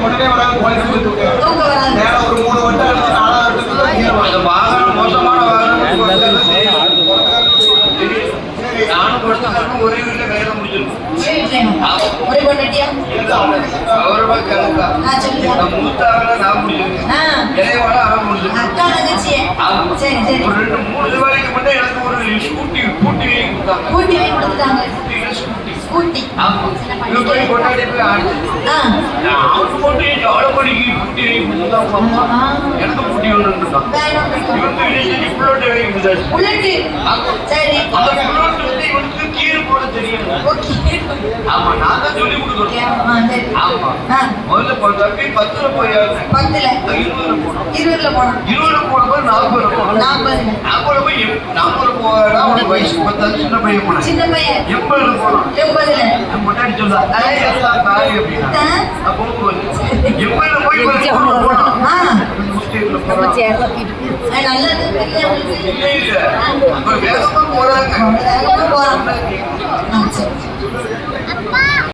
உடனே வராது தூங்க வராது ஒரு 3 வட்டம் எடுத்து 4 வட்டத்துக்கு வாகனம் மோசமான வாகனம் நானும் கொடுத்தாலும் ஒரே வீட்டில் கல்யாணம் முடிச்சிருக்கோம். ஒரே பொண்ணட்டியா அவரோட கணக்கா மூத்தாவில நான் முடிச்சிருக்கேன். இளையவாட அவன் முடிச்சிருக்கேன். அக்கா தங்கச்சியே சரி சரி ஒரு 2-3 தீபாவளிக்கு மட்டும் எனக்கு ஒரு ஸ்கூட்டி கொடுத்தாங்க. ஸ்கூட்டி கொடுத்தாங்க. ஸ்கூட்டி போய் கொண்டாடி போய் ஆடுச்சு. அவருக்கு போட்டு எவ்வளோ படிக்கு ஸ்கூட்டி எனக்கு ஸ்கூட்டி ஒன்று இவருக்கு புல்லட்டு சரி அந்த புல்லட்டு வந்து இவனுக்கு கீரை போட தெரியும். ஆமா நான் தான் சொல்லி கொடுக்குறேன். ஆமா முதல்ல தம்பி 10ல போய் 10ல 20ல போனோம். 20ல போனப்போ 40ல போனோம். 40ல போய் 40ல போனா அவனுக்கு வயசு 10 சின்ன பையன் போனேன். சின்ன பையன் 80ல போனோம். 80ல முன்னாடி சொல்ல எல்லாம் காரி அப்படின்னா அப்போ 80ல போய் போனோம். நம்ம சேர்ல நல்லது வேகமா போறாங்க.